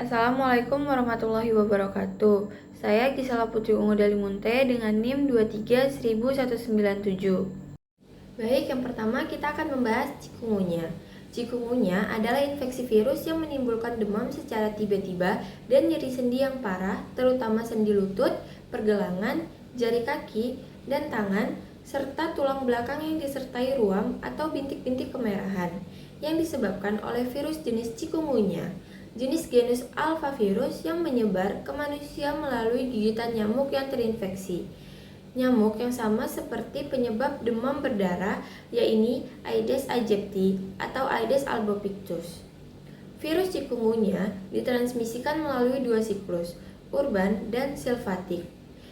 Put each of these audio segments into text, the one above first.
Assalamualaikum warahmatullahi wabarakatuh. Saya Gisela Putri Ungu Dalimunte dengan NIM 23.197. Baik, yang pertama kita akan membahas cikungunya. Cikungunya adalah infeksi virus yang menimbulkan demam secara tiba-tiba dan nyeri sendi yang parah, terutama sendi lutut, pergelangan, jari kaki, dan tangan, serta tulang belakang yang disertai ruam atau bintik-bintik kemerahan, yang disebabkan oleh virus jenis cikungunya. Jenis genus alphavirus yang menyebar ke manusia melalui gigitan nyamuk yang terinfeksi. Nyamuk yang sama seperti penyebab demam berdarah, yaitu Aedes aegypti atau Aedes albopictus. Virus cikungunya ditransmisikan melalui dua siklus, urban dan silvatik.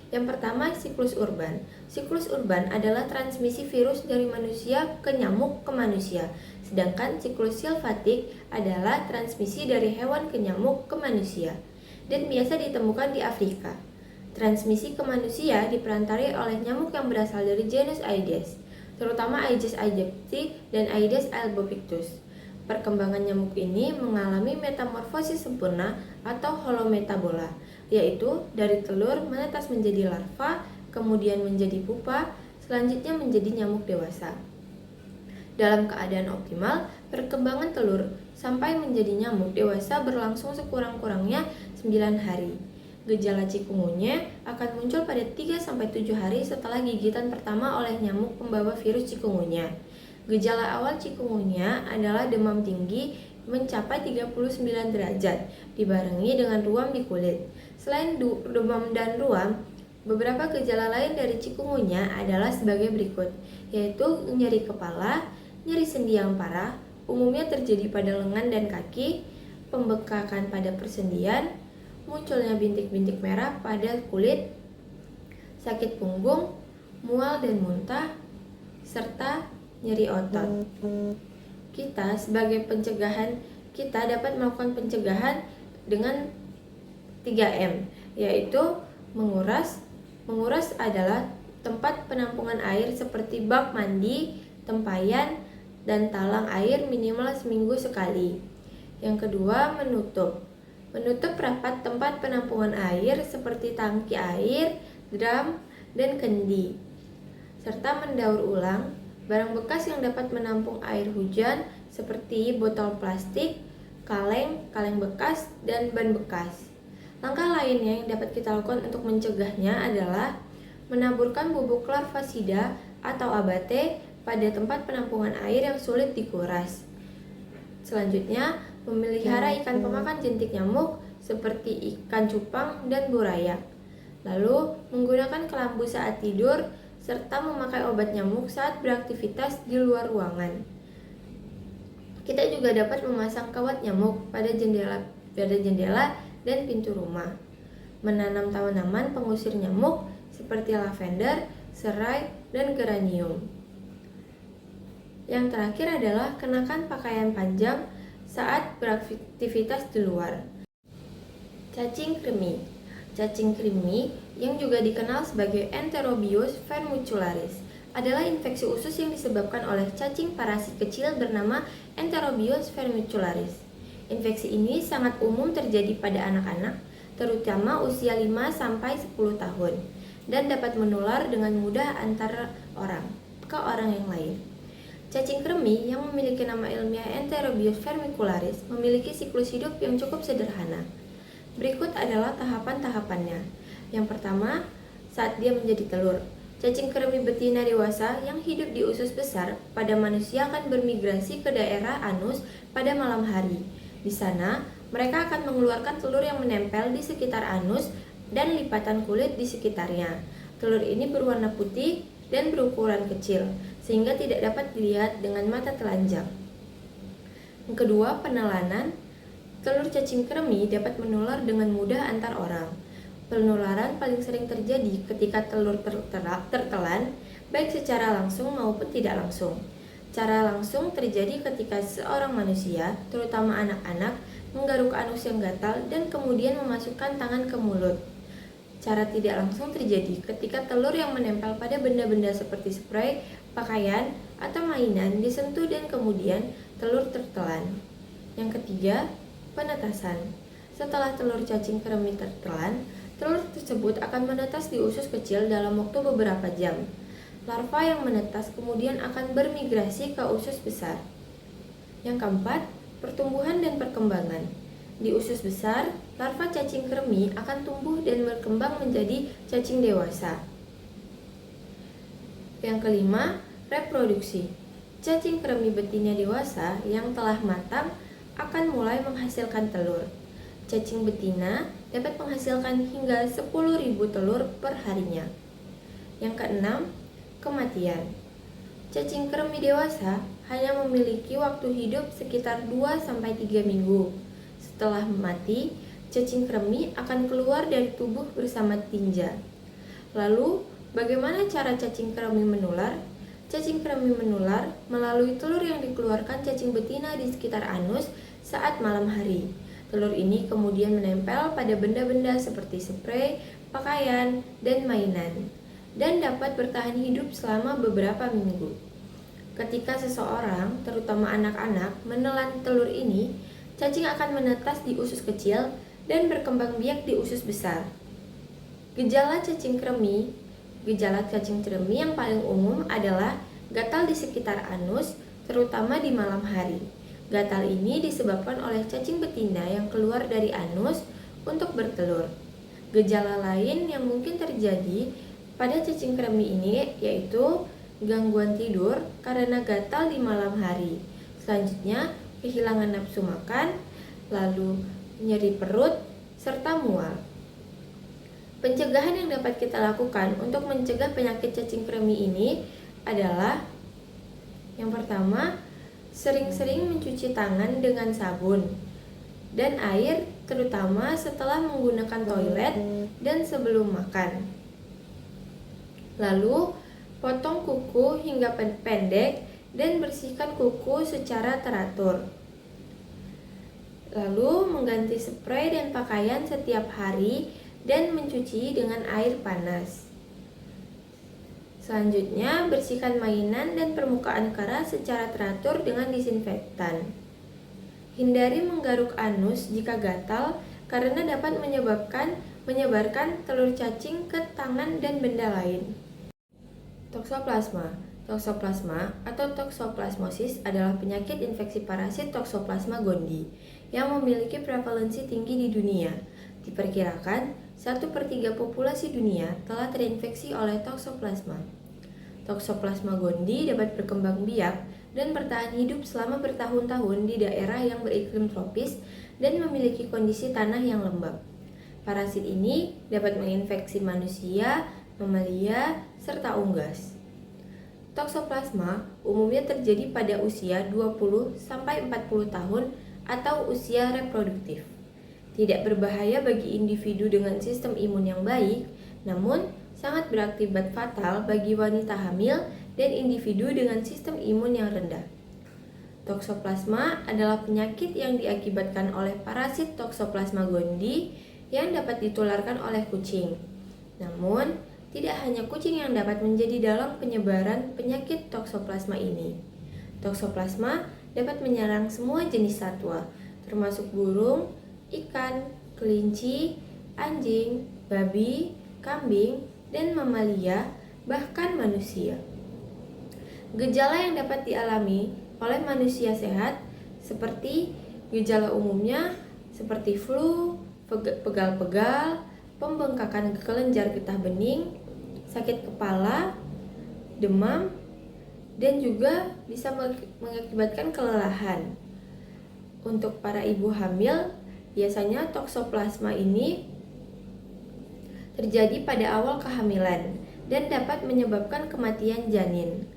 Yang pertama, siklus urban. Siklus urban adalah transmisi virus dari manusia ke nyamuk ke manusia, sedangkan siklus silvatik adalah transmisi dari hewan ke nyamuk ke manusia, dan biasa ditemukan di Afrika. Transmisi ke manusia diperantarai oleh nyamuk yang berasal dari genus Aedes, terutama Aedes aegypti dan Aedes albopictus. Perkembangan nyamuk ini mengalami metamorfosis sempurna atau holometabola, yaitu dari telur menetas menjadi larva, kemudian menjadi pupa, selanjutnya menjadi nyamuk dewasa. Dalam keadaan optimal, perkembangan telur sampai menjadi nyamuk dewasa berlangsung sekurang-kurangnya 9 hari. Gejala cikungunya akan muncul pada 3-7 hari setelah gigitan pertama oleh nyamuk pembawa virus cikungunya. Gejala awal cikungunya adalah demam tinggi mencapai 39 derajat, dibarengi dengan ruam di kulit. Selain demam dan ruam, beberapa gejala lain dari cikungunya adalah sebagai berikut, yaitu nyeri kepala, nyeri sendi yang parah, umumnya terjadi pada lengan dan kaki, pembekakan pada persendian, munculnya bintik-bintik merah pada kulit, sakit punggung, mual dan muntah, serta nyeri otot. Kita dapat melakukan pencegahan dengan 3M, yaitu menguras. Menguras adalah tempat penampungan air seperti bak mandi, tempayan, dan talang air minimal seminggu sekali. Yang kedua, menutup. Menutup rapat tempat penampungan air seperti tangki air, drum, dan kendi. Serta mendaur ulang barang bekas yang dapat menampung air hujan seperti botol plastik, kaleng bekas, dan ban bekas. Langkah lainnya yang dapat kita lakukan untuk mencegahnya adalah menaburkan bubuk larvasida atau abate pada tempat penampungan air yang sulit dikuras. Selanjutnya, memelihara ikan pemakan jentik nyamuk seperti ikan cupang dan burayak. Lalu, menggunakan kelambu saat tidur serta memakai obat nyamuk saat beraktivitas di luar ruangan. Kita juga dapat memasang kawat nyamuk pada jendela dan pintu rumah. Menanam tanaman pengusir nyamuk seperti lavender, serai, dan geranium. Yang terakhir adalah kenakan pakaian panjang saat beraktivitas di luar. Cacing kremi. Cacing kremi yang juga dikenal sebagai Enterobius vermicularis adalah infeksi usus yang disebabkan oleh cacing parasit kecil bernama Enterobius vermicularis. Infeksi ini sangat umum terjadi pada anak-anak, terutama usia 5-10 tahun, dan dapat menular dengan mudah antara orang ke orang yang lain. Cacing kremi yang memiliki nama ilmiah Enterobius vermicularis memiliki siklus hidup yang cukup sederhana. Berikut adalah tahapan-tahapannya. Yang pertama, saat dia menjadi telur. Cacing kremi betina dewasa yang hidup di usus besar pada manusia akan bermigrasi ke daerah anus pada malam hari. Di sana, mereka akan mengeluarkan telur yang menempel di sekitar anus dan lipatan kulit di sekitarnya. Telur ini berwarna putih dan berukuran kecil, sehingga tidak dapat dilihat dengan mata telanjang. Yang kedua, penelanan. Telur cacing kremi dapat menular dengan mudah antar orang. Penularan paling sering terjadi ketika telur tertelan, baik secara langsung maupun tidak langsung. Cara langsung terjadi ketika seorang manusia, terutama anak-anak, menggaruk anus yang gatal dan kemudian memasukkan tangan ke mulut. Cara tidak langsung terjadi ketika telur yang menempel pada benda-benda seperti spray, pakaian, atau mainan disentuh dan kemudian telur tertelan. Yang ketiga, penetasan. Setelah telur cacing kremi tertelan, telur tersebut akan menetas di usus kecil dalam waktu beberapa jam. Larva yang menetas kemudian akan bermigrasi ke usus besar. Yang keempat, pertumbuhan dan perkembangan. Di usus besar, larva cacing kremi akan tumbuh dan berkembang menjadi cacing dewasa. Yang kelima, reproduksi. Cacing kremi betina dewasa yang telah matang akan mulai menghasilkan telur. Cacing betina dapat menghasilkan hingga 10.000 telur per harinya. Yang keenam, kematian. Cacing kremi dewasa hanya memiliki waktu hidup sekitar 2-3 minggu. Setelah mati, cacing kremi akan keluar dari tubuh bersama tinja. Lalu, bagaimana cara cacing kremi menular? Cacing kremi menular melalui telur yang dikeluarkan cacing betina di sekitar anus saat malam hari. Telur ini kemudian menempel pada benda-benda seperti spray, pakaian, dan mainan, dan dapat bertahan hidup selama beberapa minggu. Ketika seseorang, terutama anak-anak, menelan telur ini, cacing akan menetas di usus kecil dan berkembang biak di usus besar. Gejala cacing kremi yang paling umum adalah gatal di sekitar anus, terutama di malam hari. Gatal ini disebabkan oleh cacing betina yang keluar dari anus untuk bertelur. Gejala lain yang mungkin terjadi pada cacing kremi ini yaitu gangguan tidur karena gatal di malam hari. Selanjutnya, kehilangan nafsu makan, lalu nyeri perut, serta mual. Pencegahan yang dapat kita lakukan untuk mencegah penyakit cacing kremi ini adalah yang pertama, sering-sering mencuci tangan dengan sabun dan air, terutama setelah menggunakan toilet dan sebelum makan. Lalu, potong kuku hingga pendek dan bersihkan kuku secara teratur. Lalu, mengganti spray dan pakaian setiap hari dan mencuci dengan air panas. Selanjutnya, bersihkan mainan dan permukaan keras secara teratur dengan disinfektan. Hindari menggaruk anus jika gatal karena dapat menyebarkan telur cacing ke tangan dan benda lain. Toksoplasma. Toksoplasma atau toksoplasmosis adalah penyakit infeksi parasit Toxoplasma gondii yang memiliki prevalensi tinggi di dunia. Diperkirakan 1/3 populasi dunia telah terinfeksi oleh toksoplasma. Toxoplasma gondii dapat berkembang biak dan bertahan hidup selama bertahun-tahun di daerah yang beriklim tropis dan memiliki kondisi tanah yang lembab. Parasit ini dapat menginfeksi manusia, mamalia, serta unggas. Toksoplasma umumnya terjadi pada usia 20-40 tahun atau usia reproduktif. Tidak berbahaya bagi individu dengan sistem imun yang baik, namun sangat berakibat fatal bagi wanita hamil dan individu dengan sistem imun yang rendah. Toksoplasma adalah penyakit yang diakibatkan oleh parasit Toxoplasma gondii yang dapat ditularkan oleh kucing. Namun, tidak hanya kucing yang dapat menjadi dalang penyebaran penyakit toksoplasma ini. Toksoplasma dapat menyerang semua jenis satwa, termasuk burung, ikan, kelinci, anjing, babi, kambing, dan mamalia, bahkan manusia. Gejala yang dapat dialami oleh manusia sehat seperti gejala umumnya seperti flu, pegal-pegal, pembengkakan kelenjar getah bening, sakit kepala, demam, dan juga bisa mengakibatkan kelelahan. Untuk para ibu hamil, biasanya toksoplasma ini terjadi pada awal kehamilan dan dapat menyebabkan kematian janin.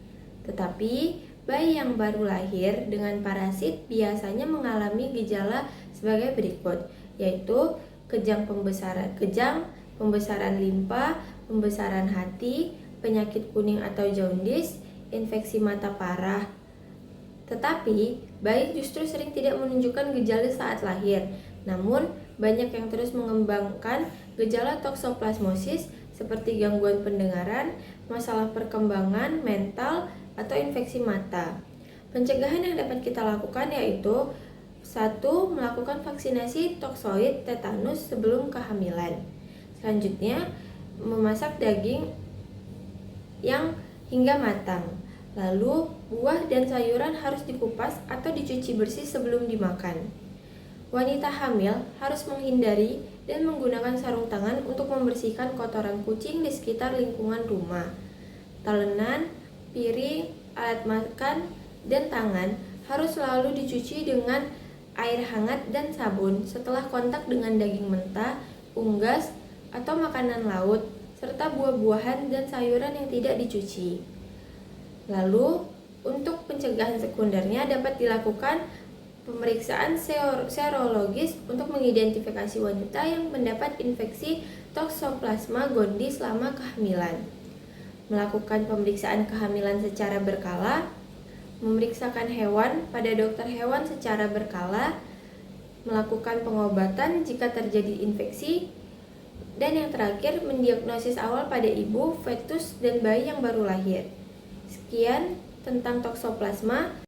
Tetapi, bayi yang baru lahir dengan parasit biasanya mengalami gejala sebagai berikut, yaitu kejang, pembesaran limpa, pembesaran hati, penyakit kuning atau jaundice, infeksi mata parah. Tetapi, bayi justru sering tidak menunjukkan gejala saat lahir. Namun, banyak yang terus mengembangkan gejala toksoplasmosis seperti gangguan pendengaran, masalah perkembangan mental, atau infeksi mata. Pencegahan yang dapat kita lakukan yaitu 1. Melakukan vaksinasi toksoid tetanus sebelum kehamilan. Selanjutnya, memasak daging yang hingga matang. Lalu, buah dan sayuran harus dikupas atau dicuci bersih sebelum dimakan. Wanita hamil harus menghindari dan menggunakan sarung tangan untuk membersihkan kotoran kucing di sekitar lingkungan rumah. Talenan, piring, alat makan, dan tangan harus selalu dicuci dengan air hangat dan sabun setelah kontak dengan daging mentah, unggas, atau makanan laut, serta buah-buahan dan sayuran yang tidak dicuci. Lalu, untuk pencegahan sekundernya dapat dilakukan pemeriksaan serologis untuk mengidentifikasi wanita yang mendapat infeksi Toxoplasma gondii selama kehamilan. Melakukan pemeriksaan kehamilan secara berkala, memeriksakan hewan pada dokter hewan secara berkala, melakukan pengobatan jika terjadi infeksi, dan yang terakhir mendiagnosis awal pada ibu, fetus, dan bayi yang baru lahir. Sekian tentang Toxoplasma.